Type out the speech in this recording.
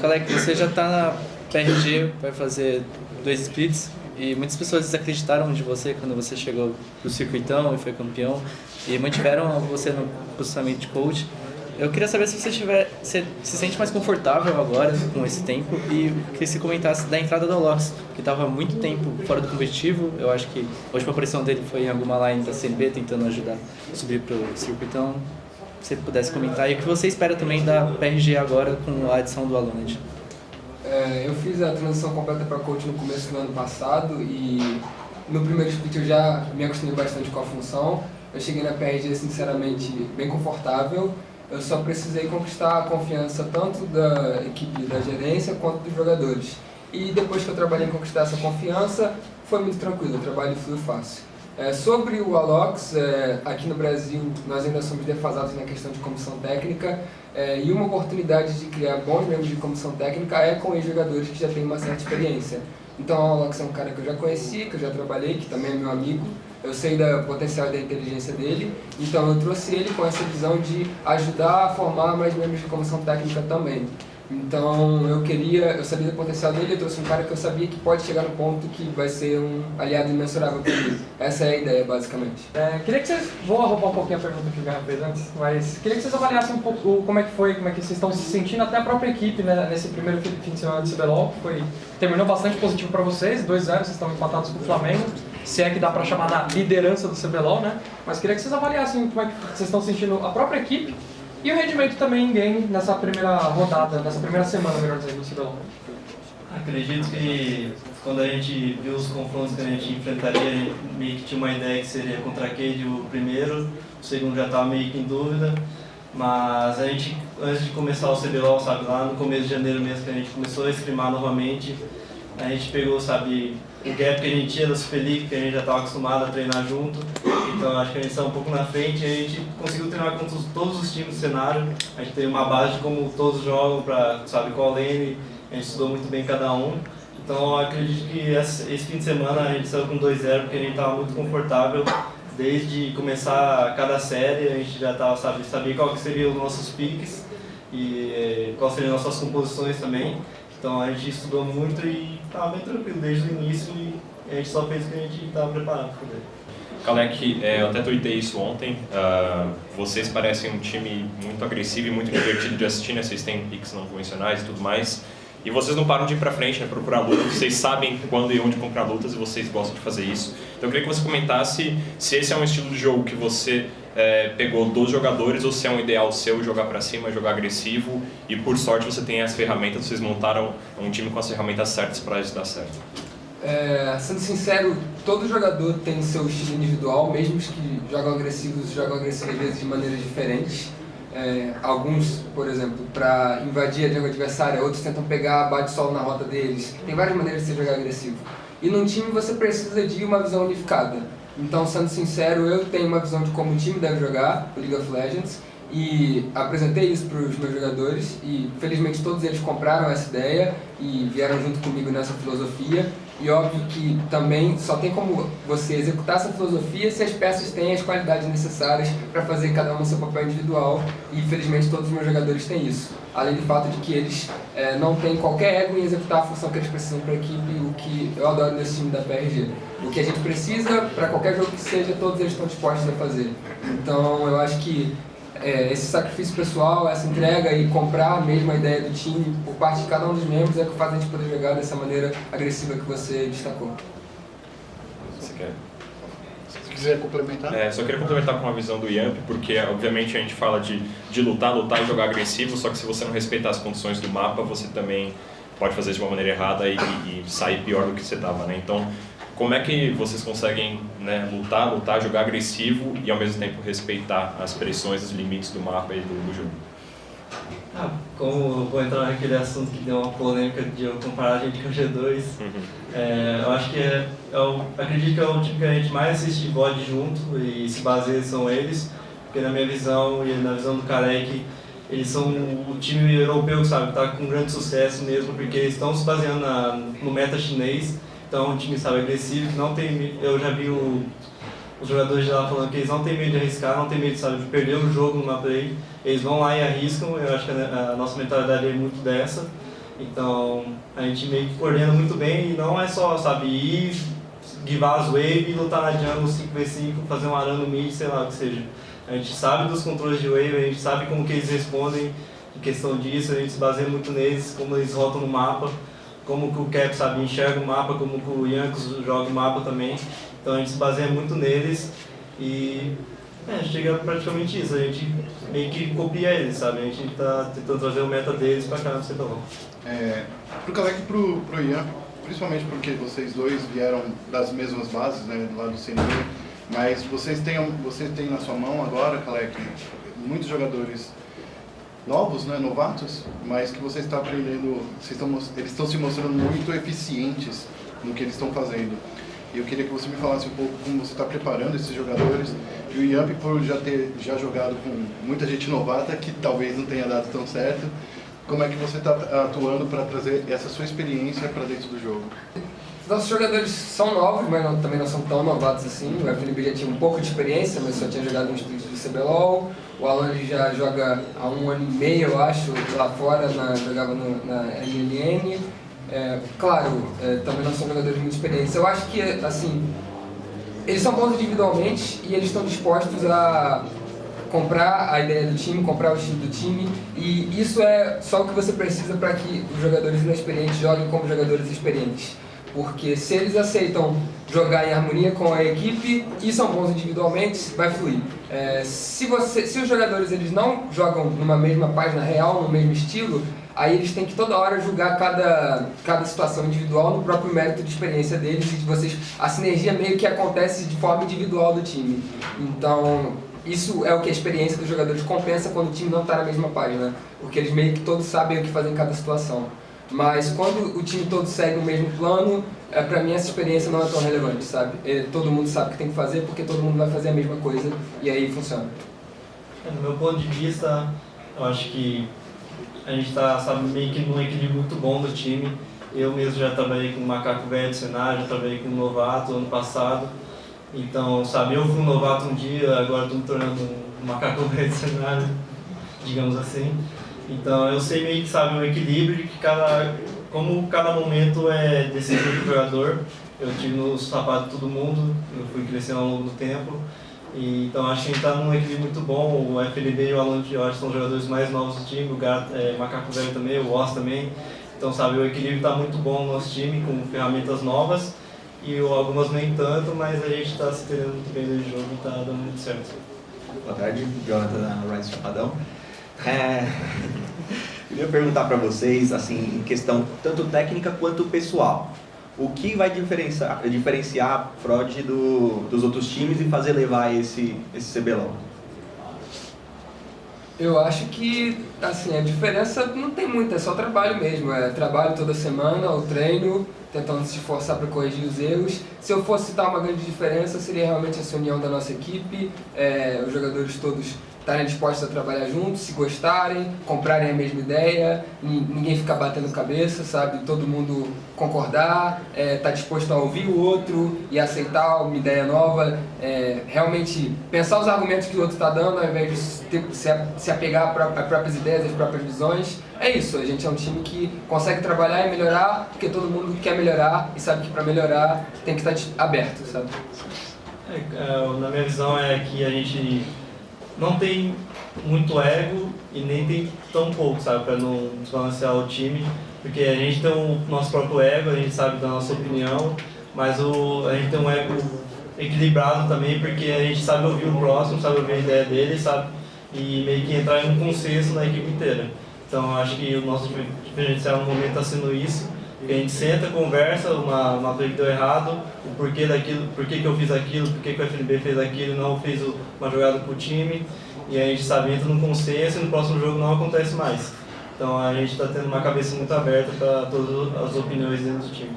Kalec, você já está na PRG, vai fazer 2 splits, e muitas pessoas desacreditaram de você quando você chegou pro circuitão e foi campeão, e mantiveram você no posicionamento de coach. Eu queria saber se você se sente mais confortável agora com esse tempo e que se comentasse da entrada do Alox, que estava muito tempo fora do competitivo. Eu acho que a última aparição dele foi em alguma line da CNB tentando ajudar a subir para o circuitão. Se você pudesse comentar, e o que você espera também da PRG agora com a adição do Alonid. Eu fiz a transição completa para coach no começo do ano passado e no primeiro split eu já me acostumei bastante com a função. Eu cheguei na PRG sinceramente bem confortável. Eu só precisei conquistar a confiança tanto da equipe da gerência quanto dos jogadores. E depois que eu trabalhei em conquistar essa confiança, foi muito tranquilo, o trabalho fluiu fácil. Sobre o Alox, aqui no Brasil nós ainda somos defasados na questão de comissão técnica e uma oportunidade de criar bons membros de comissão técnica é com ex-jogadores que já têm uma certa experiência. Então o Alox é um cara que eu já conheci, que eu já trabalhei, que também é meu amigo. Eu sei da potencial e da inteligência dele, então eu trouxe ele com essa visão de ajudar a formar mais membros de comissão técnica também. Então eu sabia do potencial dele, eu trouxe um cara que eu sabia que pode chegar no ponto que vai ser um aliado imensurável para mim. Essa é a ideia, basicamente. Queria que vocês, vou roubar um pouquinho a pergunta que o Garra fez antes, mas queria que vocês avaliassem um pouco como é que foi, como é que vocês estão se sentindo, até a própria equipe, né, nesse primeiro fim de semana de CBLOL, que terminou bastante positivo para vocês, 2-0, vocês estão empatados com o Flamengo, se é que dá para chamar da liderança do CBLOL, né? Mas queria que vocês avaliassem como é que vocês estão sentindo a própria equipe e o rendimento também em game nessa primeira rodada, nessa primeira semana, melhor dizendo, do CBLOL. Acredito que quando a gente viu os confrontos que a gente enfrentaria, meio que tinha uma ideia que seria contra a Cade o primeiro, o segundo já estava meio que em dúvida, mas a gente, antes de começar o CBLOL, sabe, lá no começo de janeiro mesmo que a gente começou a streamar novamente, a gente pegou, sabe, o gap que a gente tinha da Super League, que a gente já estava acostumado a treinar junto, então acho que a gente está um pouco na frente e a gente conseguiu treinar com todos os times do cenário, a gente teve uma base de como todos jogam, para sabe qual lane, a gente estudou muito bem cada um, então eu acredito que esse fim de semana a gente saiu com 2-0 porque a gente estava muito confortável, desde começar cada série a gente já estava, sabia qual que seriam os nossos picks e quais seriam as nossas composições também. Então a gente estudou muito e estava bem tranquilo desde o início e a gente só fez o que a gente estava preparado para fazer. Kalec, eu até tuitei isso ontem, vocês parecem um time muito agressivo e muito divertido de assistir, né? Vocês têm picks não convencionais e tudo mais, e vocês não param de ir para frente, né? Procurar lutas, vocês sabem quando e onde comprar lutas e vocês gostam de fazer isso. Então eu queria que você comentasse se esse é um estilo de jogo que você pegou dos jogadores ou se é um ideal seu jogar para cima, jogar agressivo e por sorte você tem as ferramentas, vocês montaram um time com as ferramentas certas para isso dar certo. Sendo sincero, todo jogador tem seu estilo individual, mesmo os que jogam agressivos às vezes de maneiras diferentes. Alguns, por exemplo, para invadir a jungle adversária, outros tentam pegar bate solo na rota deles. Tem várias maneiras de você jogar agressivo. E num time você precisa de uma visão unificada. Então, sendo sincero, eu tenho uma visão de como o time deve jogar o League of Legends e apresentei isso para os meus jogadores e felizmente todos eles compraram essa ideia e vieram junto comigo nessa filosofia. E óbvio que também só tem como você executar essa filosofia se as peças têm as qualidades necessárias para fazer cada um o seu papel individual e felizmente todos os meus jogadores têm isso. Além do fato de que eles não têm qualquer ego em executar a função que eles precisam para a equipe, o que eu adoro nesse time da PRG. O que a gente precisa, para qualquer jogo que seja, todos eles estão dispostos a fazer. Então eu acho que esse sacrifício pessoal, essa entrega e comprar mesmo a ideia do time por parte de cada um dos membros é o que faz a gente poder jogar dessa maneira agressiva que você destacou. Você quer? Se quiser complementar. Só queria complementar com a visão do Yamp, porque obviamente a gente fala de lutar e jogar agressivo, só que se você não respeitar as condições do mapa, você também pode fazer isso de uma maneira errada e sair pior do que você estava, né? Então, como é que vocês conseguem, né, lutar, jogar agressivo e ao mesmo tempo respeitar as pressões, os limites do mapa e do jogo? Como eu vou entrar naquele assunto que deu uma polêmica de eu comparar a gente com o G2, eu acho que acredito que é o time que a gente mais assiste VOD junto e se baseia são eles, porque na minha visão e na visão do Kalec, eles são o time europeu, sabe, que está com grande sucesso mesmo, porque eles estão se baseando no meta chinês. Então, um time, sabe, agressivo, que não tem. Eu já vi os jogadores de lá falando que eles não têm medo de arriscar, não têm medo, sabe, de perder o jogo numa play. Eles vão lá e arriscam, eu acho que a nossa mentalidade é muito dessa. Então a gente meio que coordena muito bem e não é só, sabe, ir, guivar as wave e lutar na jungle 5v5, fazer um arano mid, sei lá o que seja. A gente sabe dos controles de wave, a gente sabe como que eles respondem em questão disso, a gente se baseia muito neles, como eles rotam no mapa, como que o Cap, sabe, enxerga o mapa, como que o Yankees joga o mapa também. Então a gente se baseia muito neles e chega praticamente isso, a gente meio que copia eles, sabe? A gente tá tentando trazer o meta deles pra cá no CBLOL. Pro Kalec e pro Ian, principalmente porque vocês dois vieram das mesmas bases, né, lá do CNB, mas você tem na sua mão agora, Kalec, muitos jogadores novos, né, novatos, mas que você está aprendendo, eles estão se mostrando muito eficientes no que eles estão fazendo. E eu queria que você me falasse um pouco como você está preparando esses jogadores. E o Yamp, por já jogado com muita gente novata, que talvez não tenha dado tão certo, como é que você está atuando para trazer essa sua experiência para dentro do jogo? Nossos jogadores são novos, mas também não são tão novatos assim. O FNB já tinha um pouco de experiência, mas só tinha jogado um split do CBLOL. O Alan já joga há 1 ano e meio, eu acho, lá fora, jogava na LLN. Claro, também não são jogadores de muita experiência. Eu acho que, assim, eles são bons individualmente e eles estão dispostos a comprar a ideia do time, comprar o estilo do time, e isso é só o que você precisa para que os jogadores inexperientes joguem como jogadores experientes. Porque se eles aceitam jogar em harmonia com a equipe e são bons individualmente, vai fluir. Se os jogadores eles não jogam numa mesma página real, no mesmo estilo, aí eles têm que toda hora julgar cada situação individual no próprio mérito de experiência deles e de vocês. A sinergia meio que acontece de forma individual do time. Então, isso é o que a experiência dos jogadores compensa quando o time não está na mesma página, porque eles meio que todos sabem o que fazer em cada situação. Mas quando o time todo segue o mesmo plano, pra mim essa experiência não é tão relevante, sabe? Todo mundo sabe o que tem que fazer porque todo mundo vai fazer a mesma coisa e aí funciona. No meu ponto de vista, eu acho que a gente está, sabe, meio que num equilíbrio muito bom do time. Eu mesmo já trabalhei com um macaco velho do cenário, já trabalhei com um novato ano passado. Então, sabe, eu fui um novato um dia, agora estou me tornando um macaco velho do cenário, digamos assim. Então, eu sei meio que, sabe, um equilíbrio de que como cada momento é decisivo para o jogador. Eu tive no sapato de todo mundo, eu fui crescendo ao longo do tempo. E, então, acho que a gente está num equilíbrio muito bom. O FLB e o Alan, eu acho que são os jogadores mais novos do time, o Gato, Macaco Velho também, o Oz também. Então, sabe, o equilíbrio está muito bom no nosso time, com ferramentas novas. E algumas nem tanto, mas a gente está se entendendo muito bem no jogo e está dando muito certo. Boa tarde, Jonathan da Rise Chapadão. Queria perguntar para vocês, assim, em questão tanto técnica quanto pessoal. O que vai diferenciar a Prod dos outros times e fazer levar esse CBLOL? Eu acho que, assim, a diferença não tem muita, é só trabalho mesmo. É trabalho toda semana, o treino, tentando se esforçar para corrigir os erros. Se eu fosse citar uma grande diferença, seria realmente essa união da nossa equipe, os jogadores todos estarem dispostos a trabalhar juntos, se gostarem, comprarem a mesma ideia, ninguém ficar batendo cabeça, sabe? Todo mundo concordar, tá disposto a ouvir o outro e aceitar uma ideia nova, realmente pensar os argumentos que o outro está dando, ao invés de se apegar às próprias ideias, às próprias visões. É isso, a gente é um time que consegue trabalhar e melhorar, porque todo mundo quer melhorar e sabe que para melhorar tem que estar aberto, sabe? Na minha visão é que a gente não tem muito ego e nem tem tão pouco, sabe, para não desbalancear o time, porque a gente tem o nosso próprio ego, a gente sabe da nossa opinião, mas a gente tem um ego equilibrado também, porque a gente sabe ouvir o próximo, sabe ouvir a ideia dele, sabe, e meio que entrar em um consenso na equipe inteira. Então acho que o nosso diferencial no momento está sendo isso, que a gente senta, conversa, uma coisa que deu errado, o porquê daquilo, por que eu fiz aquilo, por que o FNB fez aquilo, não fez uma jogada pro time, e a gente sabe, entra num consenso e no próximo jogo não acontece mais. Então a gente está tendo uma cabeça muito aberta para todas as opiniões dentro do time.